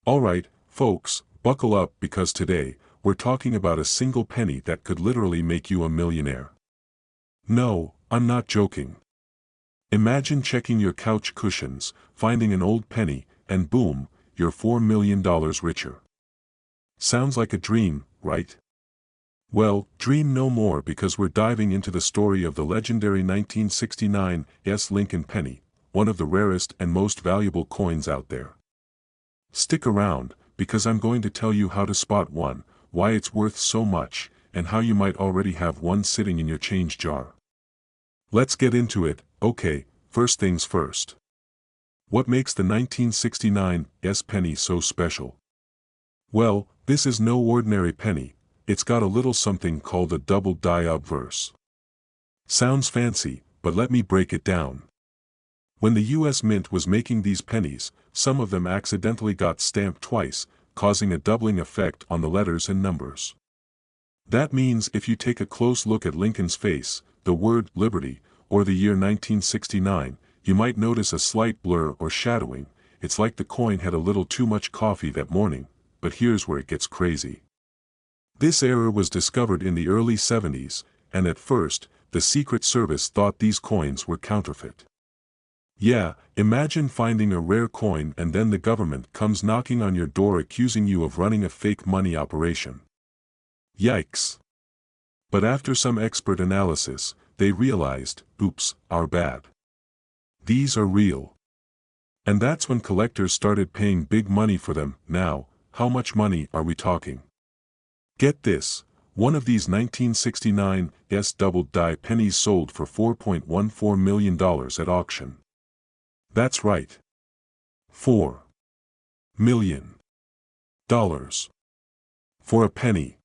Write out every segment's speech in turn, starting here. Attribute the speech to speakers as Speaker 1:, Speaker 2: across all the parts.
Speaker 1: Alright, folks, buckle up because today, we're talking about a single penny that could literally make you a millionaire. No, I'm not joking. Imagine checking your couch cushions, finding an old penny, and boom, you're $4 million richer. Sounds like a dream, right? Well, dream no more because we're diving into the story of the legendary 1969 Lincoln penny, one of the rarest and most valuable coins out there. Stick around, because I'm going to tell you how to spot one, why it's worth so much, and how you might already have one sitting in your change jar. Let's get into it. Okay, first things first. What makes the 1969 penny so special? Well, this is no ordinary penny, it's got a little something called a double die obverse. Sounds fancy, but let me break it down. When the U.S. Mint was making these pennies, some of them accidentally got stamped twice, causing a doubling effect on the letters and numbers. That means if you take a close look at Lincoln's face, the word Liberty, or the year 1969, you might notice a slight blur or shadowing. It's like the coin had a little too much coffee that morning, but here's where it gets crazy. This error was discovered in the early 70s, and at first, the Secret Service thought these coins were counterfeit. Yeah, imagine finding a rare coin and then the government comes knocking on your door accusing you of running a fake money operation. Yikes. But after some expert analysis, they realized, oops, our bad. These are real. And that's when collectors started paying big money for them. Now, how much money are we talking? Get this, one of these 1969 double die pennies sold for $4.14 million at auction. That's right. $4 million. For a penny.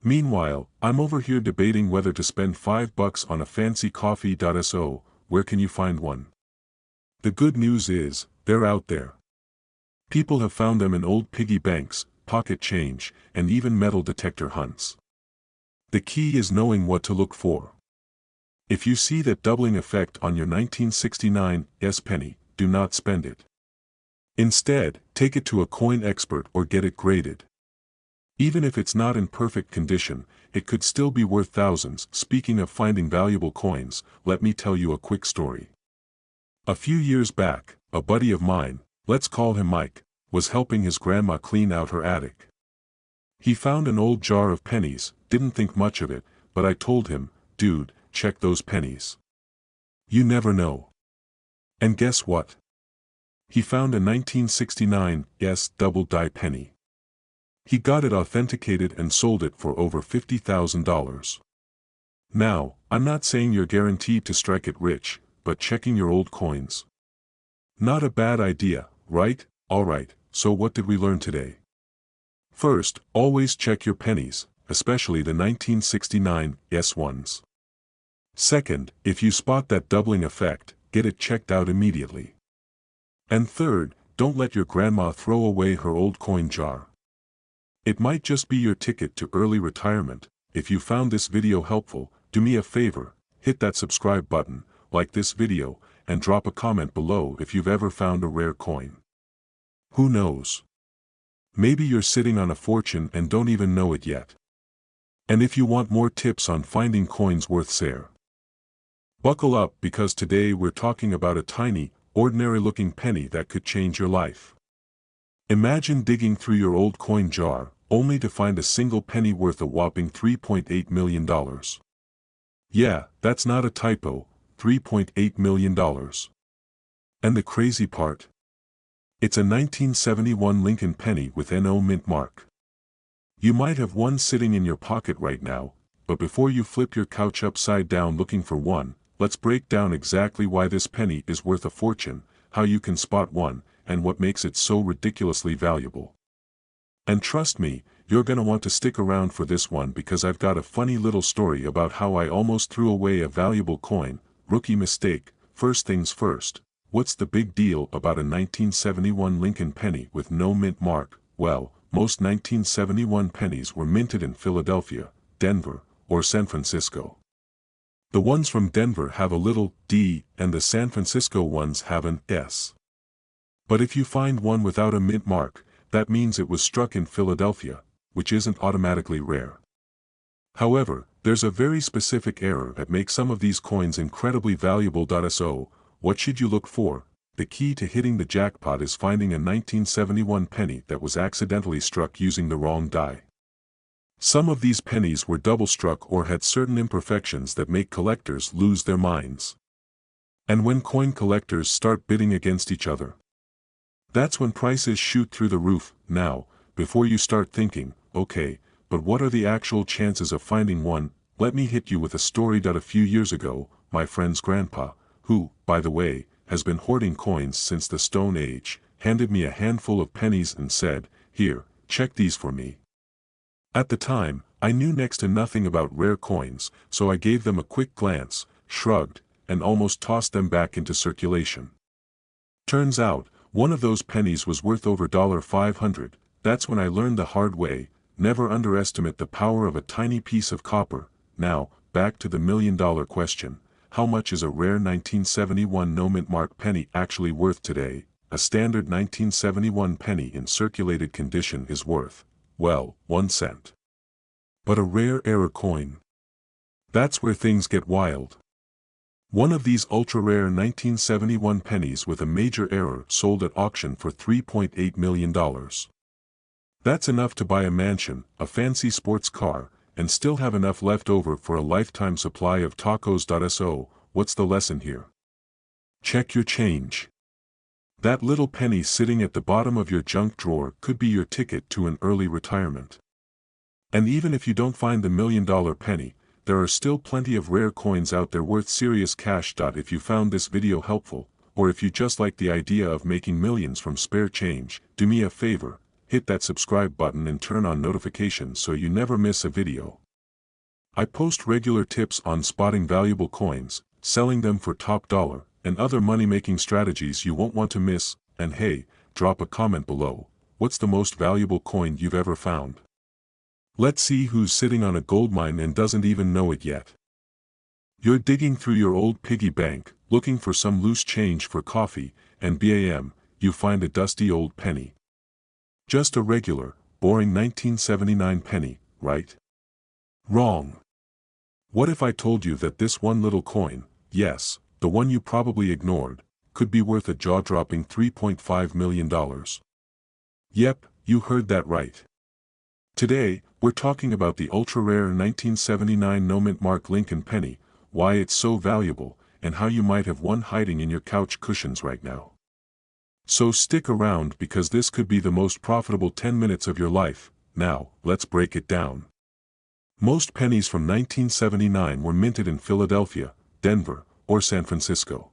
Speaker 1: Meanwhile, I'm over here debating whether to spend $5 on a fancy coffee. So, where can you find one? The good news is, they're out there. People have found them in old piggy banks, pocket change, and even metal detector hunts. The key is knowing what to look for. If you see that doubling effect on your 1969 penny, do not spend it. Instead, take it to a coin expert or get it graded. Even if it's not in perfect condition, it could still be worth thousands. Speaking of finding valuable coins, let me tell you a quick story. A few years back, a buddy of mine, let's call him Mike, was helping his grandma clean out her attic. He found an old jar of pennies, didn't think much of it, but I told him, dude, check those pennies. You never know. And guess what? He found a 1969 double die penny. He got it authenticated and sold it for over $50,000. Now, I'm not saying you're guaranteed to strike it rich, but checking your old coins. Not a bad idea, right? Alright, so what did we learn today? First, always check your pennies, especially the 1969 ones. Second, if you spot that doubling effect, get it checked out immediately. And third, don't let your grandma throw away her old coin jar. It might just be your ticket to early retirement. If you found this video helpful, do me a favor, hit that subscribe button, like this video, and drop a comment below if you've ever found a rare coin. Who knows? Maybe you're sitting on a fortune and don't even know it yet. And if you want more tips on finding coins worth share, buckle up because today we're talking about a tiny, ordinary-looking penny that could change your life. Imagine digging through your old coin jar, only to find a single penny worth a whopping $3.8 million. Yeah, that's not a typo, $3.8 million. And the crazy part? It's a 1971 Lincoln penny with NO mint mark. You might have one sitting in your pocket right now, but before you flip your couch upside down looking for one, let's break down exactly why this penny is worth a fortune, how you can spot one, and what makes it so ridiculously valuable. And trust me, you're gonna want to stick around for this one because I've got a funny little story about how I almost threw away a valuable coin. Rookie mistake. First things first, what's the big deal about a 1971 Lincoln penny with no mint mark? Well, most 1971 pennies were minted in Philadelphia, Denver, or San Francisco. The ones from Denver have a little D, and the San Francisco ones have an S. But if you find one without a mint mark, that means it was struck in Philadelphia, which isn't automatically rare. However, there's a very specific error that makes some of these coins incredibly valuable. So, what should you look for? The key to hitting the jackpot is finding a 1971 penny that was accidentally struck using the wrong die. Some of these pennies were double-struck or had certain imperfections that make collectors lose their minds. And when coin collectors start bidding against each other, that's when prices shoot through the roof. Now, before you start thinking, okay, but what are the actual chances of finding one, let me hit you with a story. A few years ago, my friend's grandpa, who, by the way, has been hoarding coins since the Stone Age, handed me a handful of pennies and said, "Here, check these for me." At the time, I knew next to nothing about rare coins, so I gave them a quick glance, shrugged, and almost tossed them back into circulation. Turns out, one of those pennies was worth over $500. That's when I learned the hard way, never underestimate the power of a tiny piece of copper. Now, back to the million-dollar question, how much is a rare 1971 no-mint mark penny actually worth today? A standard 1971 penny in circulated condition is worth, well, 1 cent. But a rare error coin? That's where things get wild. One of these ultra-rare 1971 pennies with a major error sold at auction for $3.8 million. That's enough to buy a mansion, a fancy sports car, and still have enough left over for a lifetime supply of tacos. So, what's the lesson here? Check your change. That little penny sitting at the bottom of your junk drawer could be your ticket to an early retirement. And even if you don't find the million-dollar penny, there are still plenty of rare coins out there worth serious cash. If you found this video helpful, or if you just like the idea of making millions from spare change, do me a favor, hit that subscribe button and turn on notifications so you never miss a video. I post regular tips on spotting valuable coins, selling them for top dollar, and other money-making strategies you won't want to miss. And hey, drop a comment below. What's the most valuable coin you've ever found? Let's see who's sitting on a goldmine and doesn't even know it yet. You're digging through your old piggy bank, looking for some loose change for coffee, and bam, you find a dusty old penny. Just a regular, boring 1979 penny, right? Wrong. What if I told you that this one little coin, yes, the one you probably ignored, could be worth a jaw-dropping $3.5 million? Yep, you heard that right. Today, we're talking about the ultra-rare 1979 no-mint mark Lincoln penny, why it's so valuable, and how you might have one hiding in your couch cushions right now. So stick around because this could be the most profitable 10 minutes of your life. Now, let's break it down. Most pennies from 1979 were minted in Philadelphia, Denver, or San Francisco.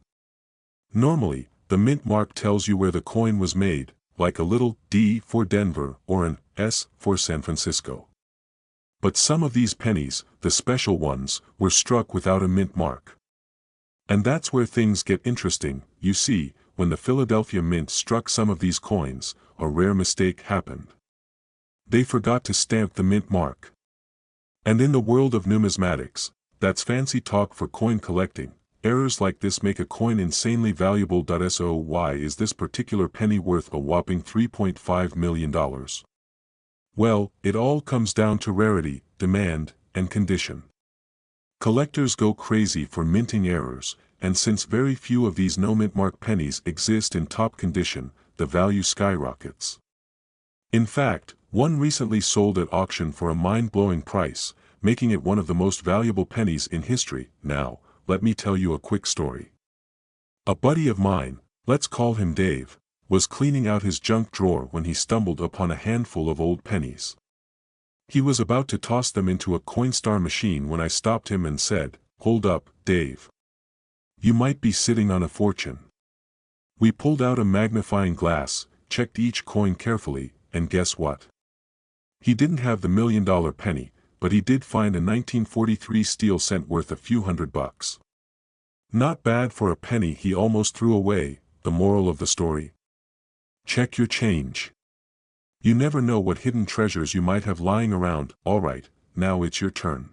Speaker 1: Normally, the mint mark tells you where the coin was made, like a little D for Denver or an S for San Francisco. But some of these pennies, the special ones, were struck without a mint mark. And that's where things get interesting. You see, when the Philadelphia Mint struck some of these coins, a rare mistake happened. They forgot to stamp the mint mark. And in the world of numismatics, that's fancy talk for coin collecting, errors like this make a coin insanely valuable. So why is this particular penny worth a whopping $3.5 million? Well, it all comes down to rarity, demand, and condition. Collectors go crazy for minting errors, and since very few of these no-mint mark pennies exist in top condition, the value skyrockets. In fact, one recently sold at auction for a mind-blowing price, making it one of the most valuable pennies in history. Now, let me tell you a quick story. A buddy of mine, let's call him Dave, was cleaning out his junk drawer when he stumbled upon a handful of old pennies. He was about to toss them into a Coinstar machine when I stopped him and said, "Hold up, Dave. You might be sitting on a fortune." We pulled out a magnifying glass, checked each coin carefully, and guess what? He didn't have the million-dollar penny, but he did find a 1943 steel cent worth a few $100. Not bad for a penny he almost threw away. The moral of the story? Check your change. You never know what hidden treasures you might have lying around. Alright, now it's your turn.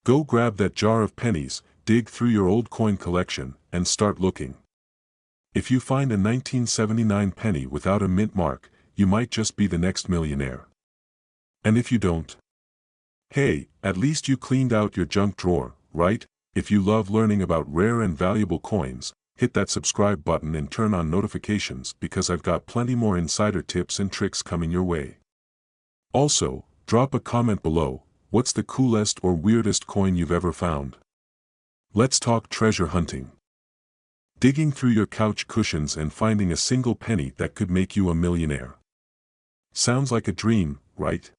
Speaker 1: Go grab that jar of pennies, dig through your old coin collection, and start looking. If you find a 1979 penny without a mint mark, you might just be the next millionaire. And if you don't, hey, at least you cleaned out your junk drawer, right? If you love learning about rare and valuable coins, hit that subscribe button and turn on notifications because I've got plenty more insider tips and tricks coming your way. Also, drop a comment below, what's the coolest or weirdest coin you've ever found? Let's talk treasure hunting. Digging through your couch cushions and finding a single penny that could make you a millionaire. Sounds like a dream, right?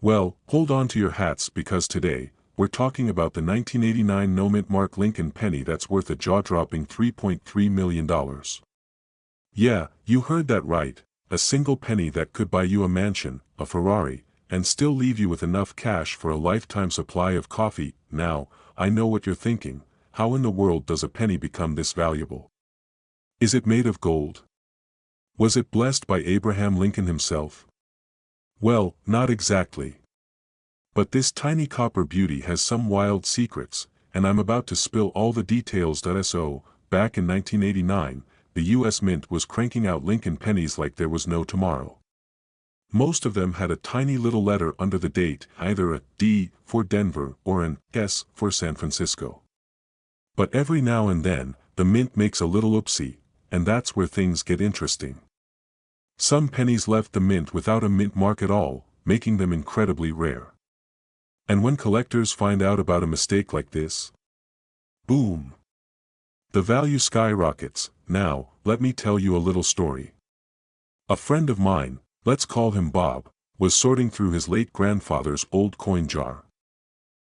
Speaker 1: Well, hold on to your hats because today, we're talking about the 1989 no-mint mark Lincoln penny that's worth a jaw-dropping $3.3 million. Yeah, you heard that right, a single penny that could buy you a mansion, a Ferrari, and still leave you with enough cash for a lifetime supply of coffee. Now, I know what you're thinking, how in the world does a penny become this valuable? Is it made of gold? Was it blessed by Abraham Lincoln himself? Well, not exactly. But this tiny copper beauty has some wild secrets, and I'm about to spill all the details. So, back in 1989, the U.S. Mint was cranking out Lincoln pennies like there was no tomorrow. Most of them had a tiny little letter under the date, either a D for Denver or an S for San Francisco. But every now and then, the Mint makes a little oopsie, and that's where things get interesting. Some pennies left the Mint without a mint mark at all, making them incredibly rare. And when collectors find out about a mistake like this, boom! The value skyrockets. Now, let me tell you a little story. A friend of mine, let's call him Bob, was sorting through his late grandfather's old coin jar.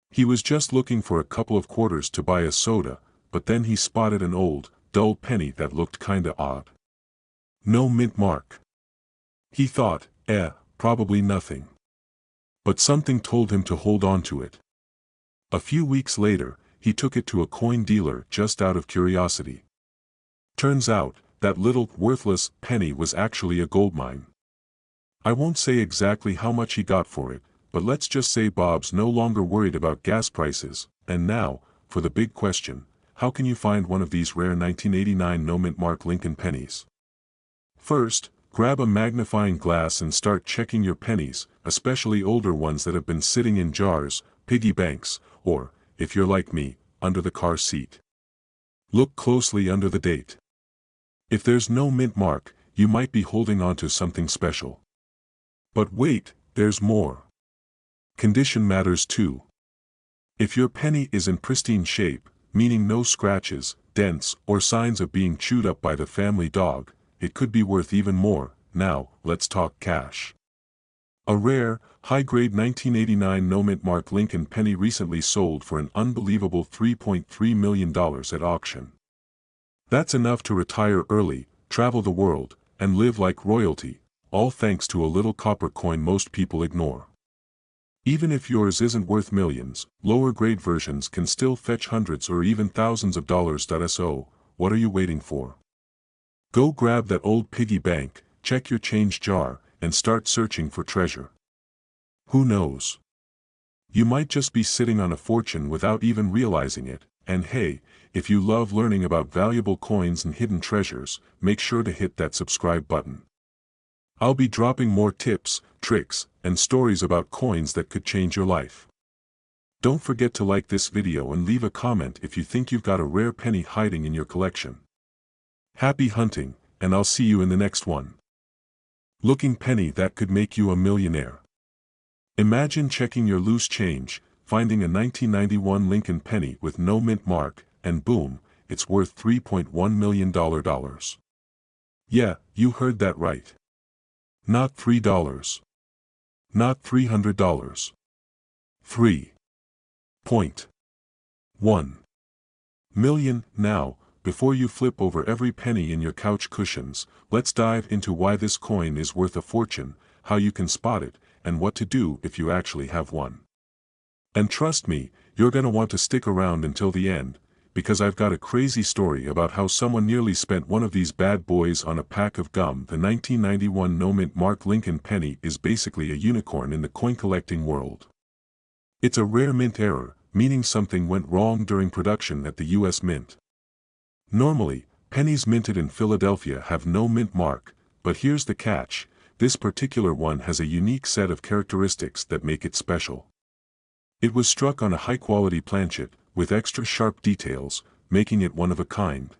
Speaker 1: He was just looking for a couple of quarters to buy a soda, but then he spotted an old, dull penny that looked kinda odd. No mint mark. He thought, probably nothing. But something told him to hold on to it. A few weeks later, he took it to a coin dealer just out of curiosity. Turns out, that little, worthless penny was actually a goldmine. I won't say exactly how much he got for it, but let's just say Bob's no longer worried about gas prices. And now, for the big question, how can you find one of these rare 1989 no-mint mark Lincoln pennies? First, grab a magnifying glass and start checking your pennies, especially older ones that have been sitting in jars, piggy banks, or, if you're like me, under the car seat. Look closely under the date. If there's no mint mark, you might be holding on to something special. But wait, there's more. Condition matters too. If your penny is in pristine shape, meaning no scratches, dents, or signs of being chewed up by the family dog, it could be worth even more. Now, let's talk cash. A rare, high-grade 1989 no-mint mark Lincoln penny recently sold for an unbelievable $3.3 million at auction. That's enough to retire early, travel the world, and live like royalty, all thanks to a little copper coin most people ignore. Even if yours isn't worth millions, lower-grade versions can still fetch hundreds or even thousands of dollars. So, what are you waiting for? Go grab that old piggy bank, check your change jar, and start searching for treasure. Who knows? You might just be sitting on a fortune without even realizing it. And hey, if you love learning about valuable coins and hidden treasures, make sure to hit that subscribe button. I'll be dropping more tips, tricks, and stories about coins that could change your life. Don't forget to like this video and leave a comment if you think you've got a rare penny hiding in your collection. Happy hunting, and I'll see you in the next one. Looking penny that could make you a millionaire. Imagine checking your loose change, finding a 1991 Lincoln penny with no mint mark, and boom, it's worth $3.1 million. Yeah, you heard that right. Not $3. Not $300. $3.1 million. Now, before you flip over every penny in your couch cushions, let's dive into why this coin is worth a fortune, how you can spot it, and what to do if you actually have one. And trust me, you're gonna want to stick around until the end, because I've got a crazy story about how someone nearly spent one of these bad boys on a pack of gum. The 1991 no-mint mark Lincoln penny is basically a unicorn in the coin collecting world. It's a rare mint error, meaning something went wrong during production at the U.S. Mint. Normally, pennies minted in Philadelphia have no mint mark, but here's the catch: this particular one has a unique set of characteristics that make it special. It was struck on a high-quality planchet, with extra sharp details, making it one of a kind.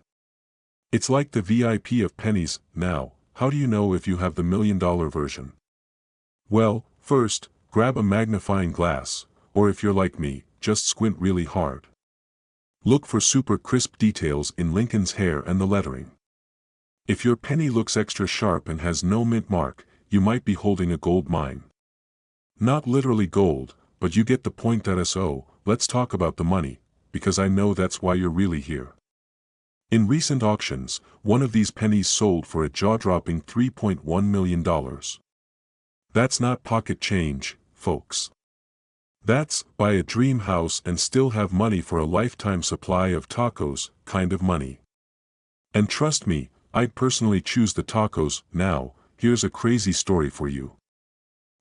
Speaker 1: It's like the VIP of pennies. Now, how do you know if you have the $1 million version? Well, first, grab a magnifying glass, or if you're like me, just squint really hard. Look for super crisp details in Lincoln's hair and the lettering. If your penny looks extra sharp and has no mint mark, you might be holding a gold mine. Not literally gold, but you get the point. So, let's talk about the money, because I know that's why you're really here. In recent auctions, one of these pennies sold for a jaw-dropping $3.1 million. That's not pocket change, folks. That's buy a dream house and still have money for a lifetime supply of tacos kind of money. And trust me, I'd personally choose the tacos. Now, here's a crazy story for you.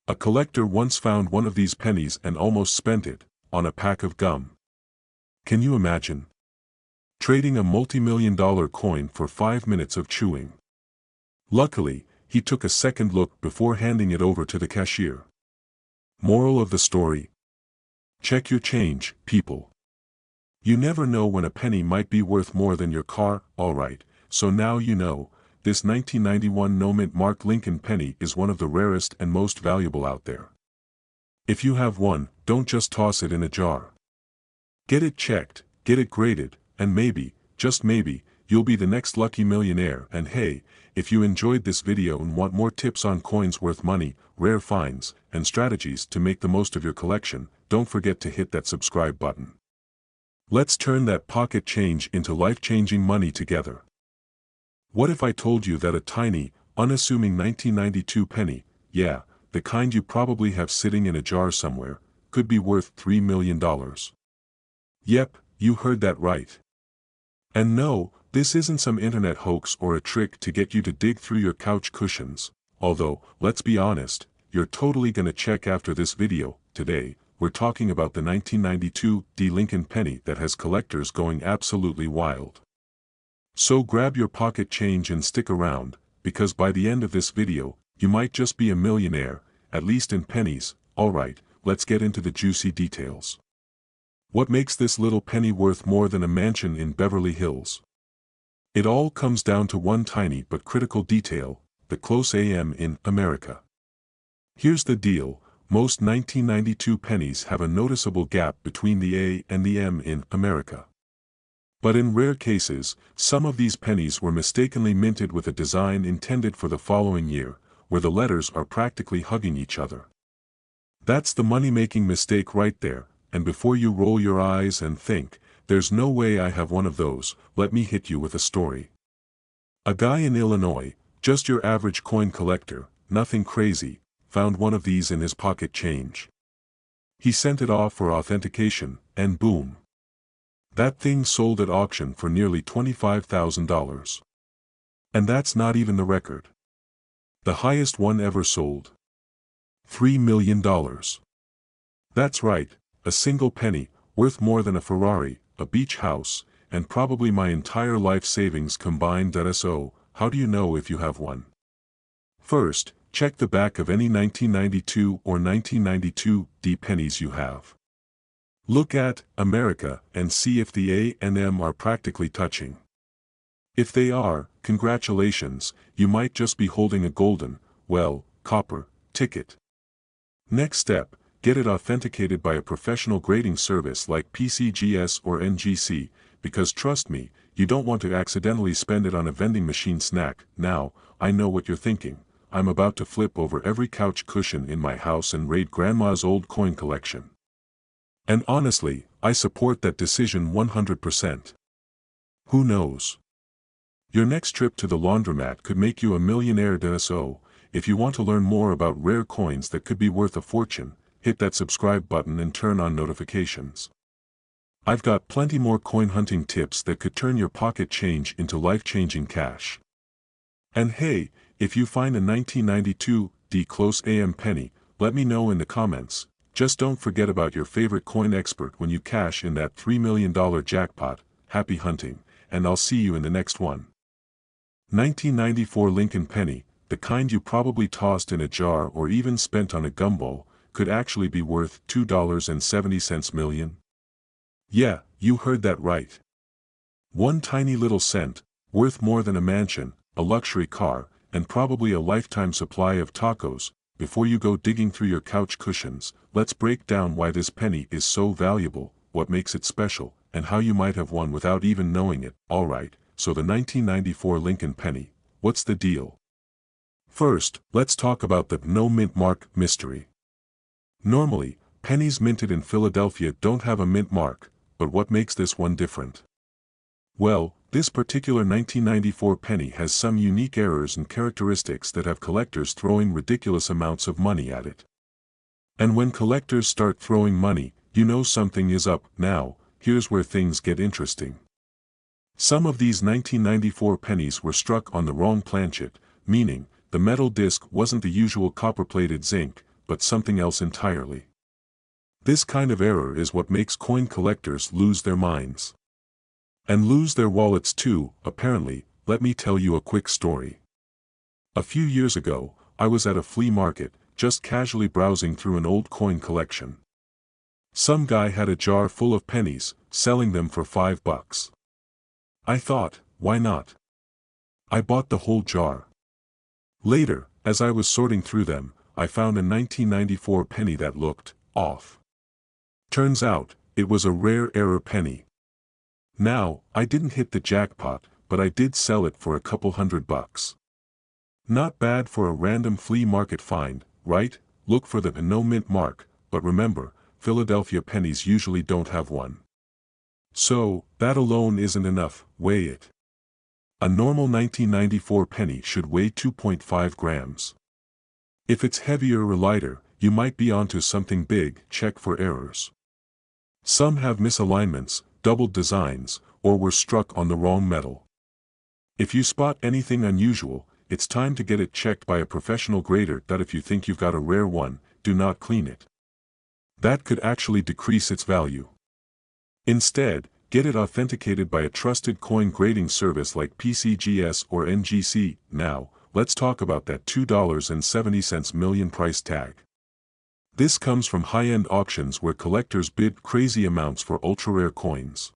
Speaker 1: A collector once found one of these pennies and almost spent it on a pack of gum. Can you imagine? Trading a multi-million-dollar coin for 5 minutes of chewing. Luckily, he took a second look before handing it over to the cashier. Moral of the story: check your change, people. You never know when a penny might be worth more than your car. Alright, so now you know, this 1991 no-mint mark Lincoln penny is one of the rarest and most valuable out there. If you have one, don't just toss it in a jar. Get it checked, get it graded, and maybe, just maybe, you'll be the next lucky millionaire. And hey, if you enjoyed this video and want more tips on coins worth money, rare finds, and strategies to make the most of your collection, don't forget to hit that subscribe button. Let's turn that pocket change into life-changing money together. What if I told you that a tiny, unassuming 1992 penny, yeah, the kind you probably have sitting in a jar somewhere, could be worth $3 million? Yep, you heard that right. And no, this isn't some internet hoax or a trick to get you to dig through your couch cushions, although, let's be honest, you're totally gonna check after this video. Today, we're talking about the 1992 Lincoln penny that has collectors going absolutely wild. So grab your pocket change and stick around, because by the end of this video, you might just be a millionaire, at least in pennies. Alright, let's get into the juicy details. What makes this little penny worth more than a mansion in Beverly Hills? It all comes down to one tiny but critical detail: the close AM in America. Here's the deal: most 1992 pennies have a noticeable gap between the A and the M in America. But in rare cases, some of these pennies were mistakenly minted with a design intended for the following year, where the letters are practically hugging each other. That's the money-making mistake right there. And before you roll your eyes and think, there's no way I have one of those, let me hit you with a story. A guy in Illinois, just your average coin collector, nothing crazy, found one of these in his pocket change. He sent it off for authentication, and boom. That thing sold at auction for nearly $25,000. And that's not even the record. The highest one ever sold: $3 million. That's right. A single penny, worth more than a Ferrari, a beach house, and probably my entire life savings combined. So, how do you know if you have one? First, check the back of any 1992 or 1992 pennies you have. Look at America and see if the A and M are practically touching. If they are, congratulations, you might just be holding a golden, well, copper, ticket. Next step: get it authenticated by a professional grading service like PCGS or NGC, because trust me, you don't want to accidentally spend it on a vending machine snack. Now, I know what you're thinking: I'm about to flip over every couch cushion in my house and raid grandma's old coin collection. And honestly, I support that decision 100%. Who knows? Your next trip to the laundromat could make you a millionaire. So, if you want to learn more about rare coins that could be worth a fortune, hit that subscribe button and turn on notifications. I've got plenty more coin hunting tips that could turn your pocket change into life-changing cash. And hey, if you find a 1992 close AM penny, let me know in the comments. Just don't forget about your favorite coin expert when you cash in that $3 million jackpot. Happy hunting, and I'll see you in the next one. 1994 Lincoln penny, the kind you probably tossed in a jar or even spent on a gumball, could actually be worth $2.70 million? Yeah, you heard that right. One tiny little cent, worth more than a mansion, a luxury car, and probably a lifetime supply of tacos. Before you go digging through your couch cushions, let's break down why this penny is so valuable, what makes it special, and how you might have one without even knowing it. Alright, so the 1994 Lincoln penny, what's the deal? First, let's talk about the no mint mark mystery. Normally, pennies minted in Philadelphia don't have a mint mark, but what makes this one different? Well, this particular 1994 penny has some unique errors and characteristics that have collectors throwing ridiculous amounts of money at it. And when collectors start throwing money, you know something is up. Now, here's where things get interesting. Some of these 1994 pennies were struck on the wrong planchet, meaning, the metal disc wasn't the usual copper-plated zinc, but something else entirely. This kind of error is what makes coin collectors lose their minds. And lose their wallets too, apparently. Let me tell you a quick story. A few years ago, I was at a flea market, just casually browsing through an old coin collection. Some guy had a jar full of pennies, selling them for $5. I thought, why not? I bought the whole jar. Later, as I was sorting through them, I found a 1994 penny that looked off. Turns out, it was a rare error penny. Now, I didn't hit the jackpot, but I did sell it for a couple $100. Not bad for a random flea market find, right? Look for the no mint mark, but remember, Philadelphia pennies usually don't have one. So, that alone isn't enough. Weigh it. A normal 1994 penny should weigh 2.5 grams. If it's heavier or lighter, you might be onto something big. Check for errors. Some have misalignments, doubled designs, or were struck on the wrong metal. If you spot anything unusual, it's time to get it checked by a professional grader. If you think you've got a rare one, do not clean it. That could actually decrease its value. Instead, get it authenticated by a trusted coin grading service like PCGS or NGC. Now, let's talk about that $2.70 million price tag. This comes from high-end auctions where collectors bid crazy amounts for ultra-rare coins.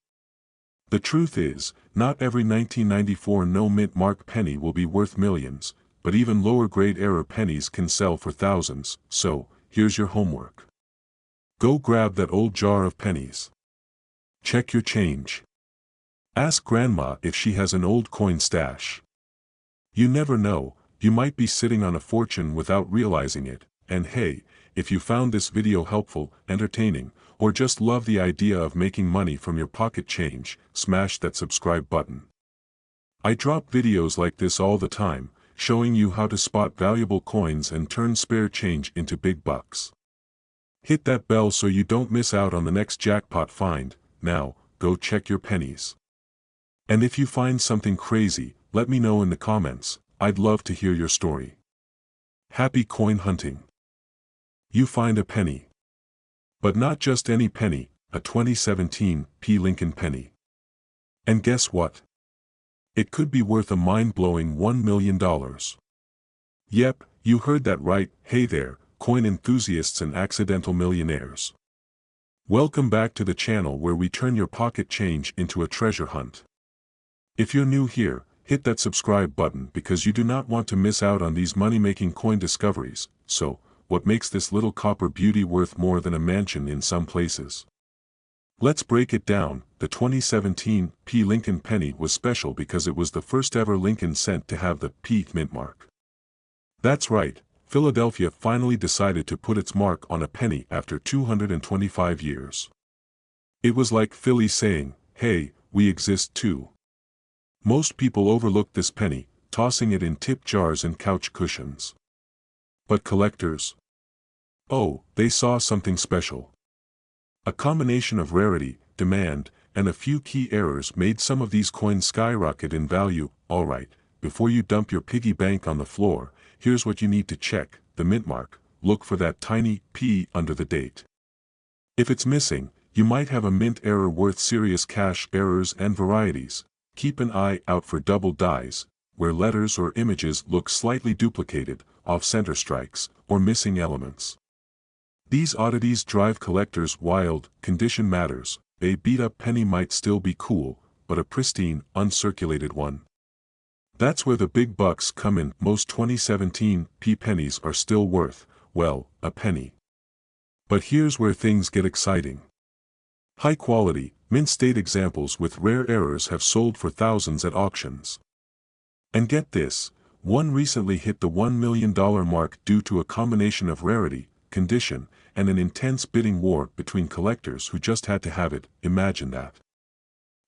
Speaker 1: The truth is, not every 1994 no mint mark penny will be worth millions, but even lower-grade error pennies can sell for thousands. So, here's your homework. Go grab that old jar of pennies. Check your change. Ask Grandma if she has an old coin stash. You never know, you might be sitting on a fortune without realizing it. And hey, if you found this video helpful, entertaining, or just love the idea of making money from your pocket change, smash that subscribe button. I drop videos like this all the time, showing you how to spot valuable coins and turn spare change into big bucks. Hit that bell so you don't miss out on the next jackpot find. Now, go check your pennies. And if you find something crazy, let me know in the comments. I'd love to hear your story. Happy coin hunting. You find a penny. But not just any penny, a 2017 Lincoln penny. And guess what? It could be worth a mind-blowing $1 million. Yep, you heard that right. Hey there, coin enthusiasts and accidental millionaires. Welcome back to the channel where we turn your pocket change into a treasure hunt. If you're new here, hit that subscribe button because you do not want to miss out on these money-making coin discoveries. So, what makes this little copper beauty worth more than a mansion in some places? Let's break it down. The 2017 Lincoln penny was special because it was the first ever Lincoln cent to have the P mint mark. That's right, Philadelphia finally decided to put its mark on a penny after 225 years. It was like Philly saying, hey, we exist too. Most people overlooked this penny, tossing it in tip jars and couch cushions. But collectors? Oh, they saw something special. A combination of rarity, demand, and a few key errors made some of these coins skyrocket in value. Alright, before you dump your piggy bank on the floor, here's what you need to check: the mint mark. Look for that tiny P under the date. If it's missing, you might have a mint error worth serious cash. Errors and varieties. Keep an eye out for double dies, where letters or images look slightly duplicated, off-center strikes, or missing elements. These oddities drive collectors wild. Condition matters. A beat-up penny might still be cool, but a pristine, uncirculated one. That's where the big bucks come in. Most 2017 pennies are still worth, well, a penny. But here's where things get exciting. High-quality, mint-state examples with rare errors have sold for thousands at auctions. And get this, one recently hit the $1 million mark due to a combination of rarity, condition, and an intense bidding war between collectors who just had to have it. Imagine that.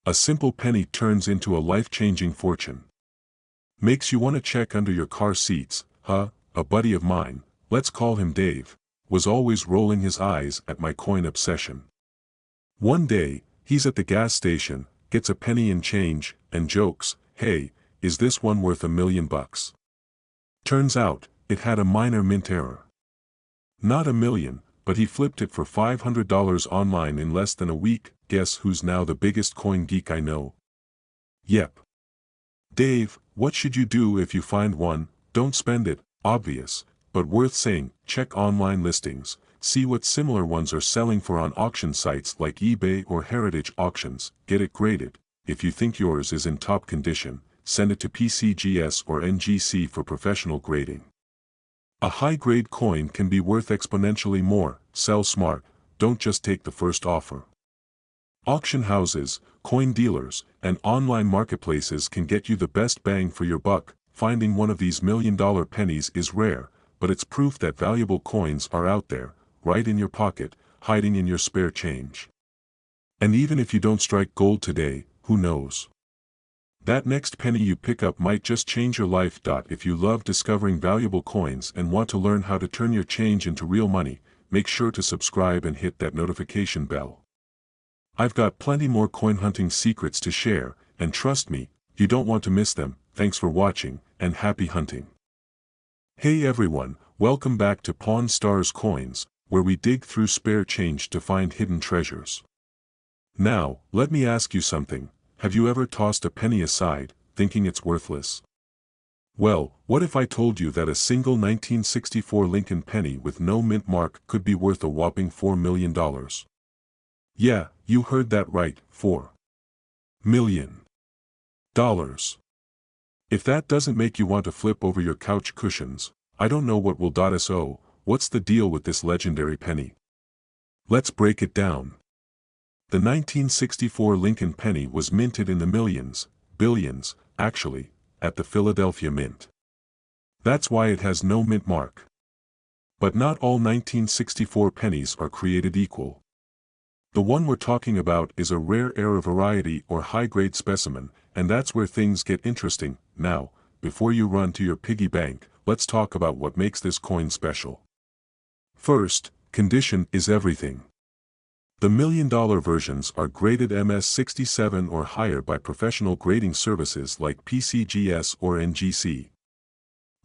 Speaker 1: A simple penny turns into a life-changing fortune. Makes you want to check under your car seats. A buddy of mine, let's call him Dave, was always rolling his eyes at my coin obsession. One day, he's at the gas station, gets a penny in change, and jokes, "Hey, is this one worth $1 million?" Turns out, it had a minor mint error. Not $1 million, but he flipped it for $500 online in less than a week. Guess who's now the biggest coin geek I know? Yep. Dave. What should you do if you find one? Don't spend it, obvious, but worth saying. Check online listings, see what similar ones are selling for on auction sites like eBay or Heritage Auctions. Get it graded. If you think yours is in top condition, send it to PCGS or NGC for professional grading. A high-grade coin can be worth exponentially more. Sell smart, don't just take the first offer. Auction houses, coin dealers, and online marketplaces can get you the best bang for your buck. Finding one of these $1 million pennies is rare, but it's proof that valuable coins are out there, right in your pocket, hiding in your spare change. And even if you don't strike gold today, who knows? That next penny you pick up might just change your life. If you love discovering valuable coins and want to learn how to turn your change into real money, make sure to subscribe and hit that notification bell. I've got plenty more coin hunting secrets to share, and trust me, you don't want to miss them. Thanks for watching, and happy hunting. Hey everyone, welcome back to Pawn Stars Coins, where we dig through spare change to find hidden treasures. Now, let me ask you something. Have you ever tossed a penny aside, thinking it's worthless? Well, what if I told you that a single 1964 Lincoln penny with no mint mark could be worth a whopping $4 million? Yeah, you heard that right, $4 million. If that doesn't make you want to flip over your couch cushions, I don't know what will. So, what's the deal with this legendary penny? Let's break it down. The 1964 Lincoln penny was minted in the millions, billions, actually, at the Philadelphia Mint. That's why it has no mint mark. But not all 1964 pennies are created equal. The one we're talking about is a rare error variety or high-grade specimen, and that's where things get interesting. Now, before you run to your piggy bank, let's talk about what makes this coin special. First, condition is everything. The $1 million versions are graded MS67 or higher by professional grading services like PCGS or NGC.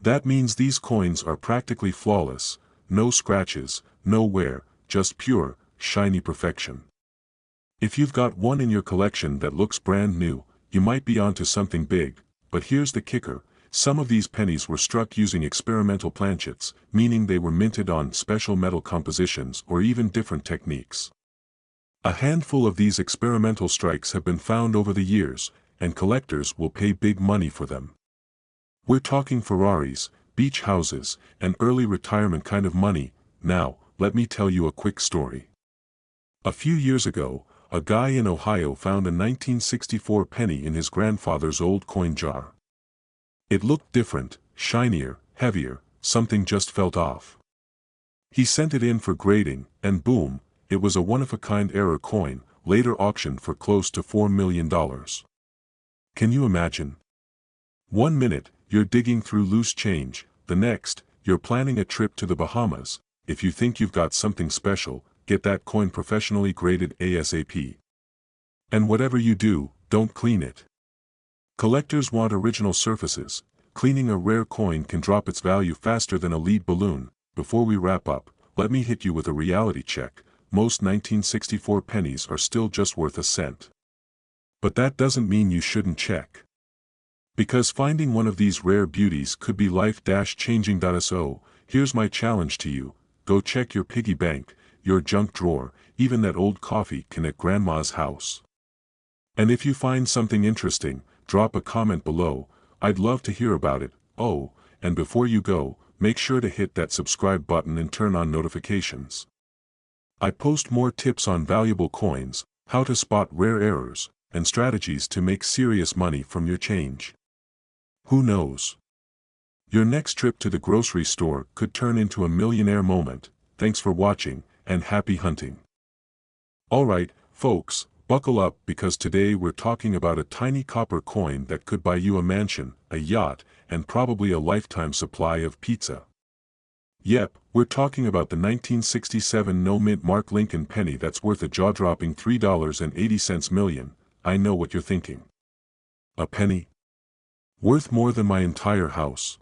Speaker 1: That means these coins are practically flawless, no scratches, no wear, just pure, shiny perfection. If you've got one in your collection that looks brand new, you might be onto something big. But here's the kicker, some of these pennies were struck using experimental planchets, meaning they were minted on special metal compositions or even different techniques. A handful of these experimental strikes have been found over the years, and collectors will pay big money for them. We're talking Ferraris, beach houses, and early retirement kind of money. Now, let me tell you a quick story. A few years ago, a guy in Ohio found a 1964 penny in his grandfather's old coin jar. It looked different, shinier, heavier, something just felt off. He sent it in for grading, and boom, it was a one-of-a-kind error coin, later auctioned for close to $4 million. Can you imagine? 1 minute, you're digging through loose change, the next, you're planning a trip to the Bahamas. If you think you've got something special, get that coin professionally graded ASAP. And whatever you do, don't clean it. Collectors want original surfaces. Cleaning a rare coin can drop its value faster than a lead balloon. Before we wrap up, let me hit you with a reality check. Most 1964 pennies are still just worth a cent. But that doesn't mean you shouldn't check. Because finding one of these rare beauties could be life-changing. So, here's my challenge to you: go check your piggy bank, your junk drawer, even that old coffee can at grandma's house. And if you find something interesting, drop a comment below. I'd love to hear about it. Oh, and before you go, make sure to hit that subscribe button and turn on notifications. I post more tips on valuable coins, how to spot rare errors, and strategies to make serious money from your change. Who knows? Your next trip to the grocery store could turn into a millionaire moment. Thanks for watching, and happy hunting. Alright, folks, buckle up because today we're talking about a tiny copper coin that could buy you a mansion, a yacht, and probably a lifetime supply of pizza. Yep, we're talking about the 1967 no-mint mark Lincoln penny that's worth a jaw-dropping $3.80 million. I know what you're thinking. A penny? Worth more than my entire house.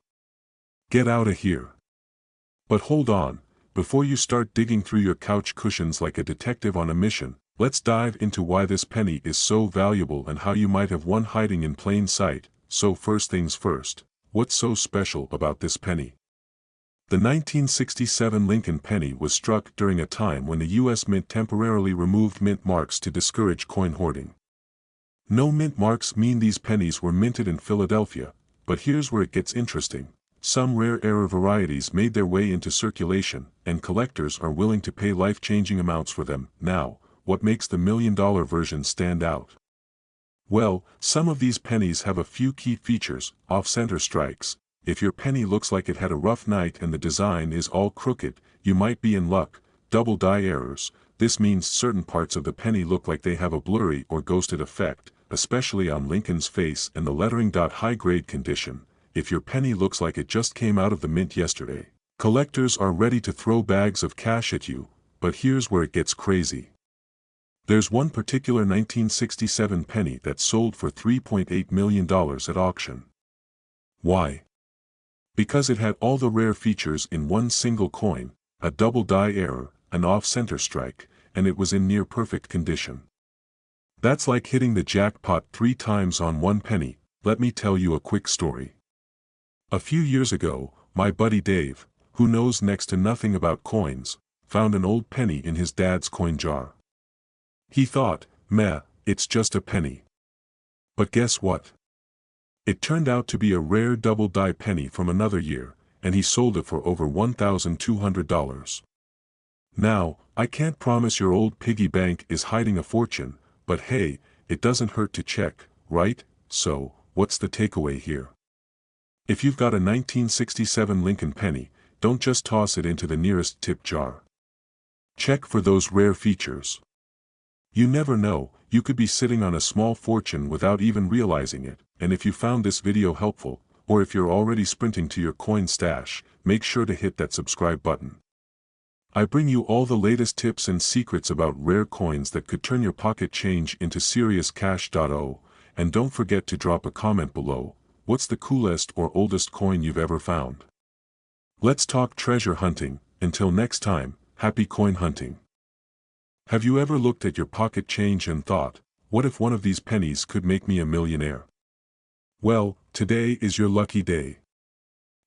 Speaker 1: Get out of here. But hold on, before you start digging through your couch cushions like a detective on a mission, let's dive into why this penny is so valuable and how you might have one hiding in plain sight. So first things first, what's so special about this penny? The 1967 Lincoln penny was struck during a time when the U.S. Mint temporarily removed mint marks to discourage coin hoarding. No mint marks mean these pennies were minted in Philadelphia, but here's where it gets interesting. Some rare error varieties made their way into circulation, and collectors are willing to pay life-changing amounts for them. Now, what makes the million-dollar version stand out? Well, some of these pennies have a few key features. Off-center strikes. If your penny looks like it had a rough night and the design is all crooked, you might be in luck. Double die errors. This means certain parts of the penny look like they have a blurry or ghosted effect, especially on Lincoln's face and the lettering. High-grade condition. If your penny looks like it just came out of the mint yesterday, collectors are ready to throw bags of cash at you. But here's where it gets crazy. There's one particular 1967 penny that sold for $3.8 million at auction. Why? Because it had all the rare features in one single coin, a double die error, an off-center strike, and it was in near-perfect condition. That's like hitting the jackpot 3 times on one penny. Let me tell you a quick story. A few years ago, my buddy Dave, who knows next to nothing about coins, found an old penny in his dad's coin jar. He thought, meh, it's just a penny. But guess what? It turned out to be a rare double-die penny from another year, and he sold it for over $1,200. Now, I can't promise your old piggy bank is hiding a fortune, but hey, it doesn't hurt to check, right? So, what's the takeaway here? If you've got a 1967 Lincoln penny, don't just toss it into the nearest tip jar. Check for those rare features. You never know, you could be sitting on a small fortune without even realizing it. And if you found this video helpful, or if you're already sprinting to your coin stash, make sure to hit that subscribe button. I bring you all the latest tips and secrets about rare coins that could turn your pocket change into serious cash. And don't forget to drop a comment below. What's the coolest or oldest coin you've ever found? Let's talk treasure hunting. Until next time, happy coin hunting. Have you ever looked at your pocket change and thought, what if one of these pennies could make me a millionaire? Well, today is your lucky day.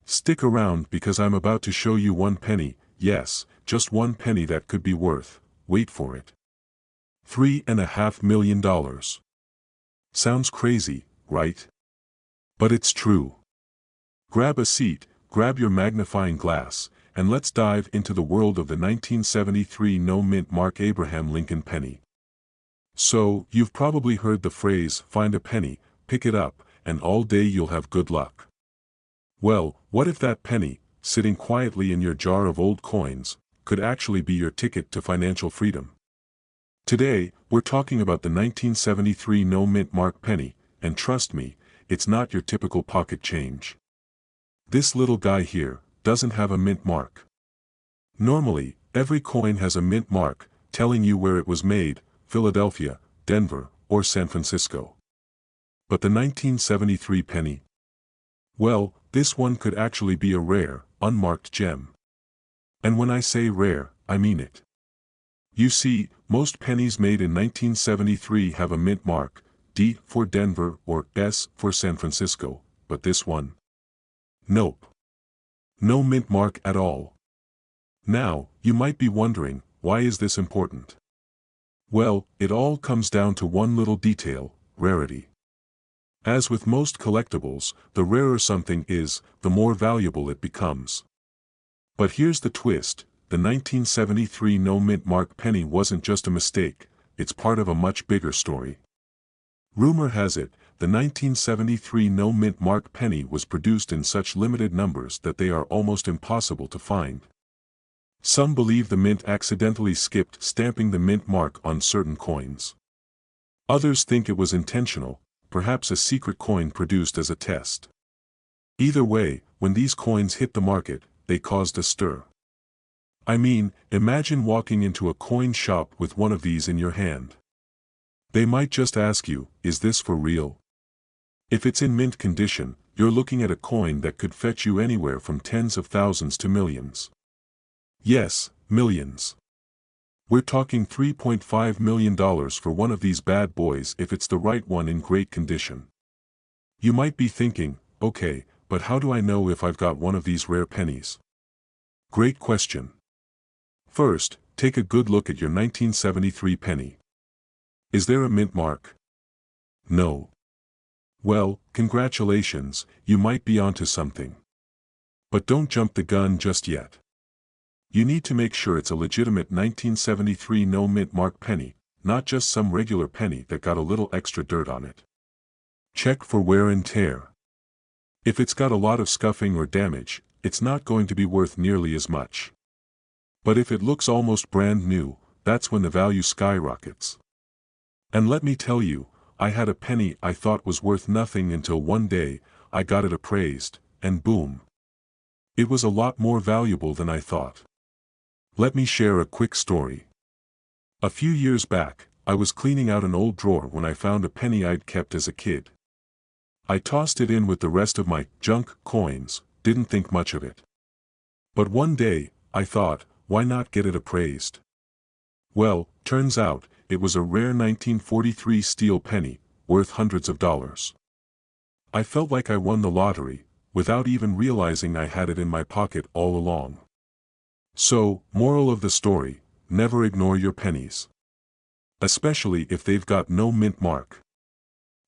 Speaker 1: Stick around because I'm about to show you one penny, yes, just one penny that could be worth, wait for it, $3.5 million. Sounds crazy, right? But it's true. Grab a seat, grab your magnifying glass, and let's dive into the world of the 1973 no-mint mark Abraham Lincoln penny. So, you've probably heard the phrase, find a penny, pick it up, and all day you'll have good luck. Well, what if that penny, sitting quietly in your jar of old coins, could actually be your ticket to financial freedom? Today, we're talking about the 1973 no-mint mark penny, and trust me, it's not your typical pocket change. This little guy here doesn't have a mint mark. Normally, every coin has a mint mark, telling you where it was made, Philadelphia, Denver, or San Francisco. But the 1973 penny? Well, this one could actually be a rare, unmarked gem. And when I say rare, I mean it. You see, most pennies made in 1973 have a mint mark, D for Denver or S for San Francisco, but this one? Nope. No mint mark at all. Now, you might be wondering, why is this important? Well, it all comes down to one little detail: rarity. As with most collectibles, the rarer something is, the more valuable it becomes. But here's the twist: the 1973 no mint mark penny wasn't just a mistake, it's part of a much bigger story. Rumor has it, the 1973 no mint mark penny was produced in such limited numbers that they are almost impossible to find. Some believe the mint accidentally skipped stamping the mint mark on certain coins. Others think it was intentional, perhaps a secret coin produced as a test. Either way, when these coins hit the market, they caused a stir. I mean, imagine walking into a coin shop with one of these in your hand. They might just ask you, is this for real? If it's in mint condition, you're looking at a coin that could fetch you anywhere from tens of thousands to millions. Yes, millions. We're talking $3.5 million for one of these bad boys if it's the right one in great condition. You might be thinking, okay, but how do I know if I've got one of these rare pennies? Great question. First, take a good look at your 1973 penny. Is there a mint mark? No. Well, congratulations, you might be onto something. But don't jump the gun just yet. You need to make sure it's a legitimate 1973 no mint mark penny, not just some regular penny that got a little extra dirt on it. Check for wear and tear. If it's got a lot of scuffing or damage, it's not going to be worth nearly as much. But if it looks almost brand new, that's when the value skyrockets. And let me tell you, I had a penny I thought was worth nothing until one day, I got it appraised, and boom. It was a lot more valuable than I thought. Let me share a quick story. A few years back, I was cleaning out an old drawer when I found a penny I'd kept as a kid. I tossed it in with the rest of my junk coins, didn't think much of it. But one day, I thought, why not get it appraised? Well, turns out, it was a rare 1943 steel penny, worth hundreds of dollars. I felt like I won the lottery, without even realizing I had it in my pocket all along. So, moral of the story, never ignore your pennies. Especially if they've got no mint mark.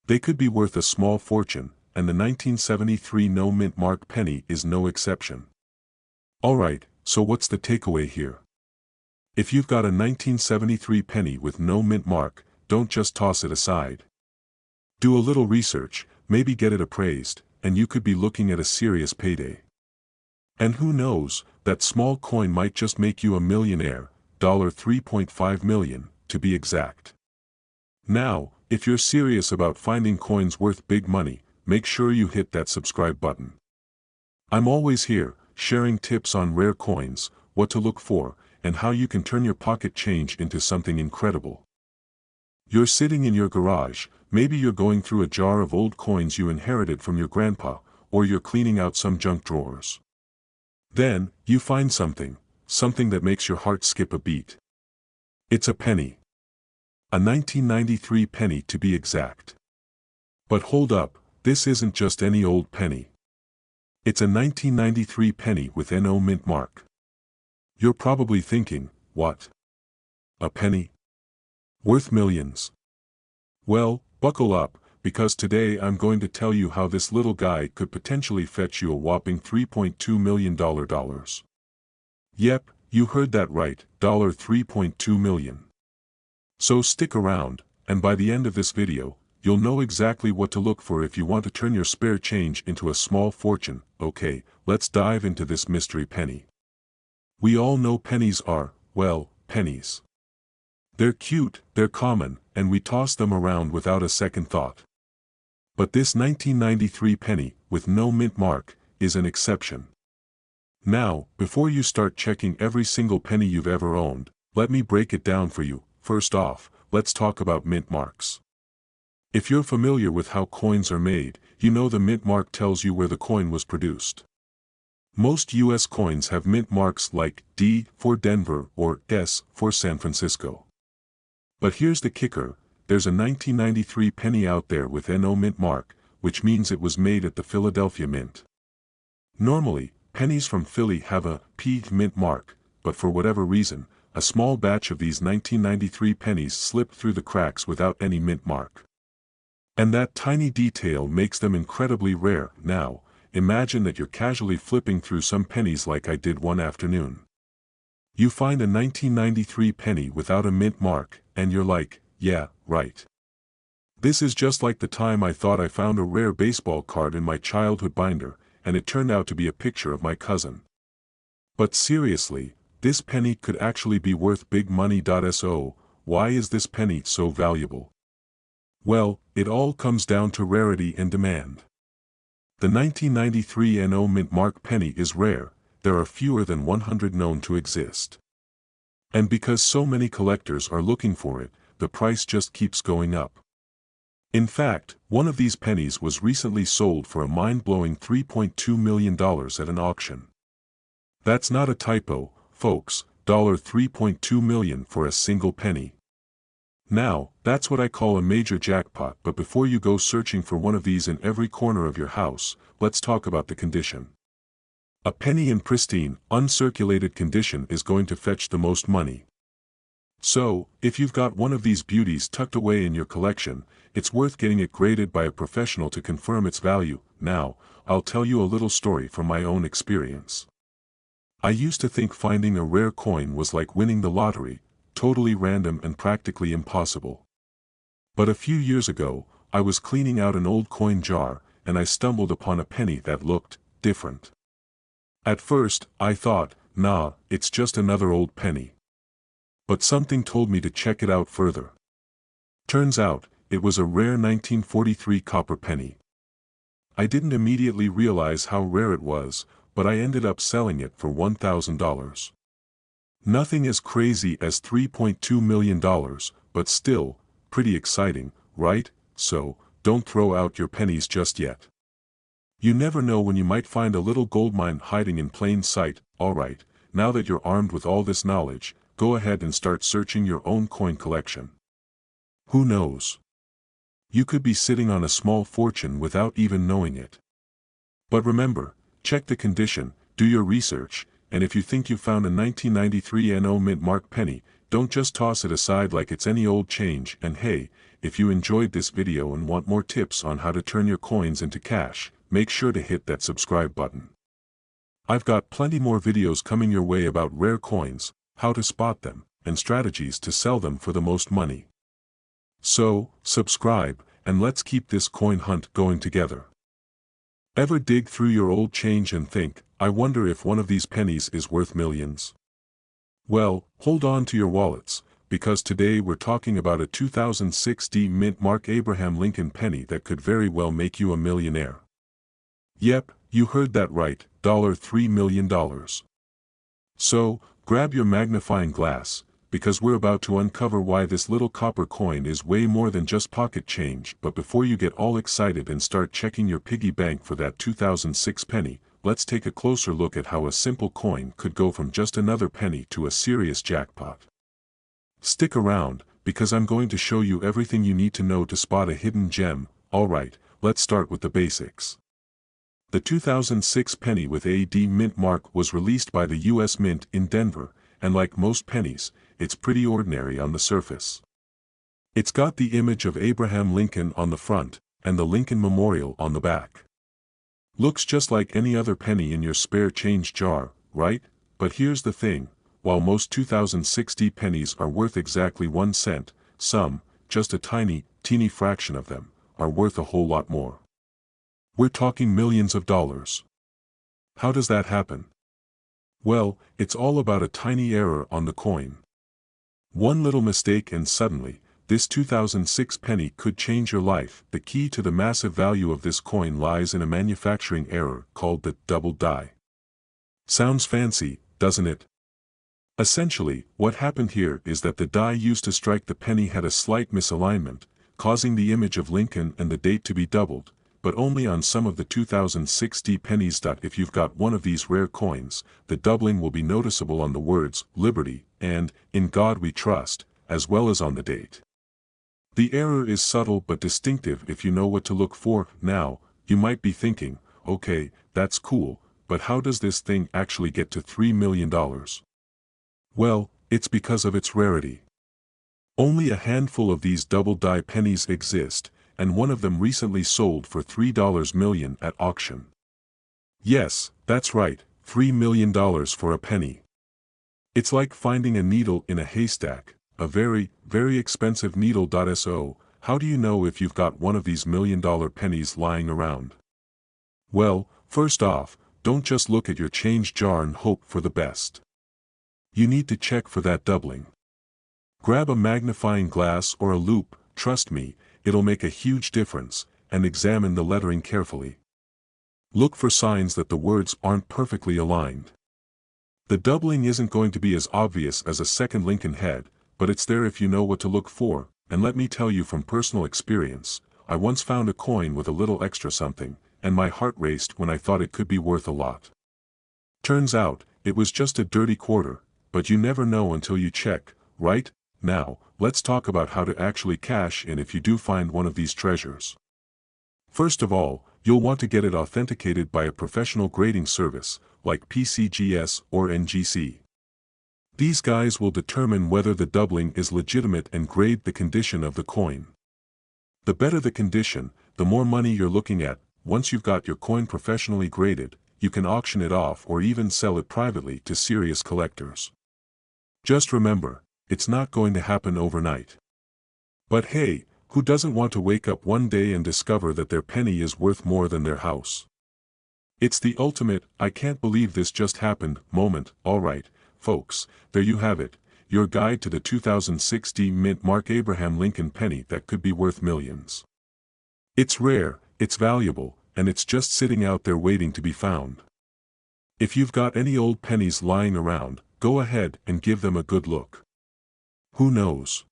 Speaker 1: They could be worth a small fortune, and the 1973 no mint mark penny is no exception. Alright, so what's the takeaway here? If you've got a 1973 penny with no mint mark, don't just toss it aside. Do a little research, maybe get it appraised, and you could be looking at a serious payday. And who knows, that small coin might just make you a millionaire, $3.5 million, to be exact. Now, if you're serious about finding coins worth big money, make sure you hit that subscribe button. I'm always here, sharing tips on rare coins, what to look for, and how you can turn your pocket change into something incredible. You're sitting in your garage, maybe you're going through a jar of old coins you inherited from your grandpa, or you're cleaning out some junk drawers. Then, you find something that makes your heart skip a beat. It's a penny. A 1993 penny to be exact. But hold up, this isn't just any old penny. It's a 1993 penny with no mint mark. You're probably thinking, what? A penny? Worth millions? Well, buckle up, because today I'm going to tell you how this little guy could potentially fetch you a whopping $3.2 million. Yep, you heard that right, $3.2 million. So stick around, and by the end of this video, you'll know exactly what to look for if you want to turn your spare change into a small fortune. Okay, let's dive into this mystery penny. We all know pennies are, well, pennies. They're cute, they're common, and we toss them around without a second thought. But this 1993 penny, with no mint mark, is an exception. Now, before you start checking every single penny you've ever owned, let me break it down for you. First off, let's talk about mint marks. If you're familiar with how coins are made, you know the mint mark tells you where the coin was produced. Most U.S. coins have mint marks like D for Denver or S for San Francisco. But here's the kicker, there's a 1993 penny out there with NO mint mark, which means it was made at the Philadelphia Mint. Normally, pennies from Philly have a P mint mark, but for whatever reason, a small batch of these 1993 pennies slipped through the cracks without any mint mark. And that tiny detail makes them incredibly rare. Now, imagine that you're casually flipping through some pennies like I did one afternoon. You find a 1993 penny without a mint mark, and you're like, yeah, right. This is just like the time I thought I found a rare baseball card in my childhood binder, and it turned out to be a picture of my cousin. But seriously, this penny could actually be worth big money. So, why is this penny so valuable? Well, it all comes down to rarity and demand. The 1993 NO mint mark penny is rare. There are fewer than 100 known to exist. And because so many collectors are looking for it, the price just keeps going up. In fact, one of these pennies was recently sold for a mind-blowing $3.2 million at an auction. That's not a typo, folks, $3.2 million for a single penny. Now, that's what I call a major jackpot. But before you go searching for one of these in every corner of your house, let's talk about the condition. A penny in pristine, uncirculated condition is going to fetch the most money. So, if you've got one of these beauties tucked away in your collection, it's worth getting it graded by a professional to confirm its value. Now, I'll tell you a little story from my own experience. I used to think finding a rare coin was like winning the lottery, totally random and practically impossible. But a few years ago, I was cleaning out an old coin jar, and I stumbled upon a penny that looked different. At first, I thought, nah, it's just another old penny. But something told me to check it out further. Turns out, it was a rare 1943 copper penny. I didn't immediately realize how rare it was, but I ended up selling it for $1,000. Nothing as crazy as $3.2 million, but still, pretty exciting, right? So, don't throw out your pennies just yet. You never know when you might find a little goldmine hiding in plain sight. Alright, now that you're armed with all this knowledge, go ahead and start searching your own coin collection. Who knows? You could be sitting on a small fortune without even knowing it. But remember, check the condition, do your research, and if you think you found a 1993 NO mint mark penny, don't just toss it aside like it's any old change. And hey, if you enjoyed this video and want more tips on how to turn your coins into cash, make sure to hit that subscribe button. I've got plenty more videos coming your way about rare coins, how to spot them, and strategies to sell them for the most money. So, subscribe, and let's keep this coin hunt going together. Ever dig through your old change and think, I wonder if one of these pennies is worth millions? Well, hold on to your wallets, because today we're talking about a 2006 mint mark Abraham Lincoln penny that could very well make you a millionaire. Yep, you heard that right, $3 million. So, grab your magnifying glass, because we're about to uncover why this little copper coin is way more than just pocket change. But before you get all excited and start checking your piggy bank for that 2006 penny, let's take a closer look at how a simple coin could go from just another penny to a serious jackpot. Stick around, because I'm going to show you everything you need to know to spot a hidden gem. Alright, let's start with the basics. The 2006 penny with a mint mark was released by the U.S. Mint in Denver, and like most pennies, it's pretty ordinary on the surface. It's got the image of Abraham Lincoln on the front, and the Lincoln Memorial on the back. Looks just like any other penny in your spare change jar, right? But here's the thing, while most 2006 pennies are worth exactly 1 cent, some, just a teeny fraction of them, are worth a whole lot more. We're talking millions of dollars. How does that happen? Well, it's all about a tiny error on the coin. One little mistake and suddenly, this 2006 penny could change your life. The key to the massive value of this coin lies in a manufacturing error called the double die. Sounds fancy, doesn't it? Essentially, what happened here is that the die used to strike the penny had a slight misalignment, causing the image of Lincoln and the date to be doubled, but only on some of the 2006 pennies. If you've got one of these rare coins, the doubling will be noticeable on the words, Liberty, and, In God We Trust, as well as on the date. The error is subtle but distinctive if you know what to look for. Now, you might be thinking, okay, that's cool, but how does this thing actually get to $3 million? Well, it's because of its rarity. Only a handful of these double-die pennies exist, and one of them recently sold for $3 million at auction. Yes, that's right, $3 million for a penny. It's like finding a needle in a haystack, a very, very expensive needle. So, how do you know if you've got one of these million-dollar pennies lying around? Well, first off, don't just look at your change jar and hope for the best. You need to check for that doubling. Grab a magnifying glass or a loupe, trust me, it'll make a huge difference, and examine the lettering carefully. Look for signs that the words aren't perfectly aligned. The doubling isn't going to be as obvious as a second Lincoln head, but it's there if you know what to look for, and let me tell you from personal experience, I once found a coin with a little extra something, and my heart raced when I thought it could be worth a lot. Turns out, it was just a dirty quarter, but you never know until you check, right? Now, let's talk about how to actually cash in if you do find one of these treasures. First of all, you'll want to get it authenticated by a professional grading service, like PCGS or NGC. These guys will determine whether the doubling is legitimate and grade the condition of the coin. The better the condition, the more money you're looking at. Once you've got your coin professionally graded, you can auction it off or even sell it privately to serious collectors. Just remember, it's not going to happen overnight. But hey, who doesn't want to wake up one day and discover that their penny is worth more than their house? It's the ultimate, I can't believe this just happened, moment. Alright, folks, there you have it, your guide to the 2016 mint Mark Abraham Lincoln penny that could be worth millions. It's rare, it's valuable, and it's just sitting out there waiting to be found. If you've got any old pennies lying around, go ahead and give them a good look. Who knows?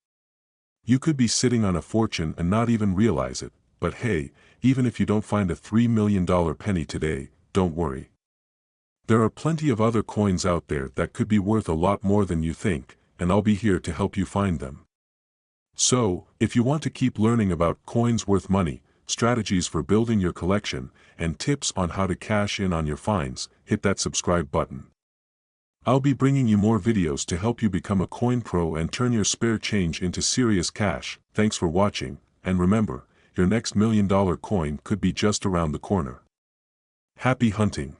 Speaker 1: You could be sitting on a fortune and not even realize it, but hey, even if you don't find a $3 million penny today, don't worry. There are plenty of other coins out there that could be worth a lot more than you think, and I'll be here to help you find them. So, if you want to keep learning about coins worth money, strategies for building your collection, and tips on how to cash in on your finds, hit that subscribe button. I'll be bringing you more videos to help you become a coin pro and turn your spare change into serious cash. Thanks for watching, and remember, your next $1 million coin could be just around the corner. Happy hunting!